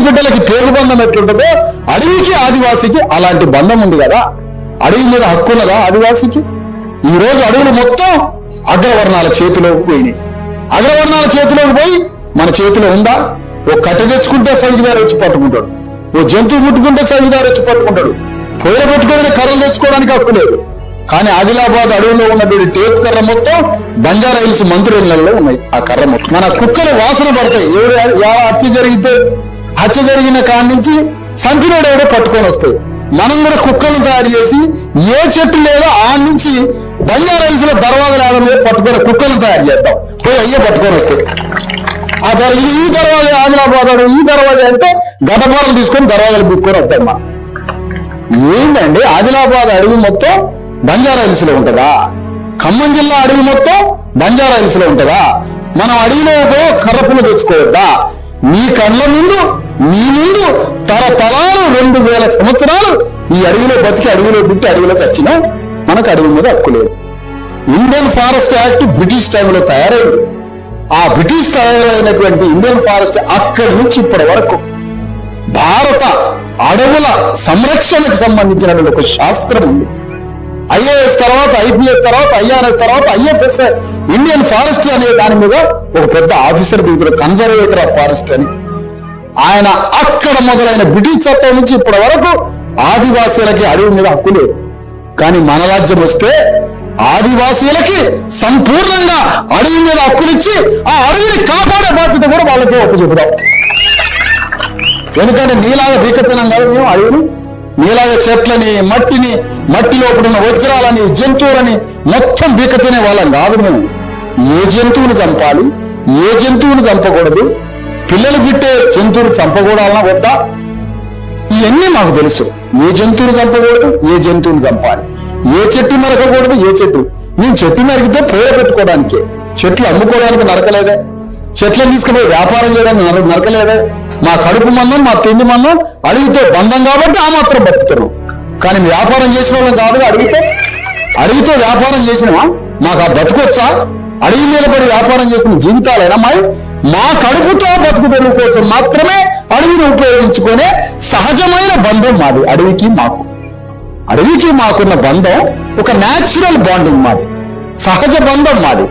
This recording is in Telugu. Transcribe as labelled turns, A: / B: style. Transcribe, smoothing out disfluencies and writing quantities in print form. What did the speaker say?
A: బిడ్డలకి పేగు బంధం ఎట్లుంటుందో అడవికి ఆదివాసికి అలాంటి బంధం ఉంది కదా. అడవి మీద హక్కు ఉన్నదా ఆదివాసికి? ఈ రోజు అడవులు మొత్తం అగ్రవర్ణాల చేతిలోకి పోయినాయి. అగ్రవర్ణాల చేతిలోకి పోయి మన చేతిలో ఉందా? ఓ కట్టె తెచ్చుకుంటే సైకిదారు వచ్చి పట్టుకుంటాడు, ఓ జంతువు ముట్టుకుంటే సైకిదారు వచ్చి పట్టుకుంటాడు. పొయ్యిల పెట్టుకోవడానికి కర్రలు తెచ్చుకోవడానికి హక్కు లేదు. కానీ ఆదిలాబాద్ అడవిలో ఉన్నటువంటి టేపు కర్ర మొత్తం బంజారా హిల్స్ మంత్రులలో ఉన్నాయి. ఆ కర్ర మొత్తం మన కుక్కలు వాసన పడతాయి. హత్య జరిగిన కాడి నుంచి సంపినోడు ఎవడో పట్టుకొని వస్తాయి. మనం కూడా కుక్కలను తయారు చేసి ఏ చెట్టు లేదో ఆ నుంచి బంజారా హిల్స్ లో దర్వాజాలు ఆడలే పట్టుకొని కుక్కలను తయారు చేద్దాం, పోయి అయ్యే పట్టుకొని వస్తాయి. ఈ దర్వాజా ఆదిలాబాద్ అడవి, ఈ దర్వాజా అంటే గడ్డపారలు తీసుకొని దర్వాజాలు బిక్కొని వస్తాయి. మా ఏంటండి ఆదిలాబాద్ అడవి మొత్తం బంజారా హిల్స్ లో ఉంటుందా? ఖమ్మం జిల్లా అడవి మొత్తం బంజారా హిల్స్ లో ఉంటుందా? మనం అడవిలో కర్రపులు తెచ్చుకోవద్దా? నీ కళ్ళ ముందు నీ ముందు తరతరాలు 2000 సంవత్సరాలు ఈ అడవిలో బతికి అడవిలో పుట్టి అడవిలో చచ్చినా మనకు అడవి మీద హక్కు లేదు. ఇండియన్ ఫారెస్ట్ యాక్ట్ బ్రిటిష్ టైంలో తయారైంది. ఆ బ్రిటిష్ తయారైనటువంటి ఇండియన్ ఫారెస్ట్ అక్కడి నుంచి ఇప్పటి వరకు భారత అడవుల సంరక్షణకు సంబంధించినటువంటి ఒక శాస్త్రం ఉంది. ఐఏఎస్ తర్వాత ఐపీఎస్ తర్వాత ఐఆర్ఎస్ తర్వాత ఐఎఫ్ఎస్ ఇండియన్ ఫారెస్ట్ అనే దాని మీద ఒక పెద్ద ఆఫీసర్ దిగుతారు, కన్జర్వేటర్ ఆఫ్ ఫారెస్ట్ అని. ఆయన అక్కడ మొదలైన బ్రిటిష్ చట్టం నుంచి ఇప్పటి వరకు ఆదివాసీలకి అడవి మీద హక్కు లేదు. కానీ మన రాజ్యం వస్తే ఆదివాసీలకి సంపూర్ణంగా అడవి మీద హక్కునిచ్చి ఆ అడవిని కాపాడే బాధ్యత కూడా వాళ్ళకే ఒప్పు చెబుదాం. ఎందుకంటే నీలాగా బీకతినం కాదు మేము అడవిని, నీలాగా చెట్లని మట్టిలో ఉన్న వజ్రాలని జంతువులని మొత్తం బీక తినే వాళ్ళం కాదు మేము. ఏ జంతువుని చంపాలి, ఏ జంతువుని చంపకూడదు, పిల్లలు పుట్టే జంతువుని చంపకూడాలన్నా వద్దా, ఇవన్నీ మాకు తెలుసు. ఏ జంతువుని చంపకూడదు, ఏ జంతువుని చంపాలి, ఏ చెట్టు నరకకూడదు, ఏ చెట్టు. నేను చెట్టు నరికితే పేర పెట్టుకోవడానికి, చెట్లు అమ్ముకోవడానికి నరకలేదే, చెట్లను తీసుకుపోయి వ్యాపారం చేయడానికి నరకలేదే. మా కడుపు మందం మా తిండి మందం అడవితో బంధం కాబట్టి ఆ మాత్రం బతుకుతున్నాం. కానీ వ్యాపారం చేసిన వాళ్ళం కాదు. అడవితో వ్యాపారం చేసినా మాకు ఆ బతుకొచ్చా? అడవి మీద పడి వ్యాపారం చేసిన జీవితాలైనా మా కడుపుతో బతుకు తెరువు కోసం మాత్రమే అడవిని ఉపయోగించుకునే సహజమైన బంధం మాది. అడవికి మాకున్న బంధం ఒక న్యాచురల్ బాండింగ్ మాది, సహజ బంధం మాది.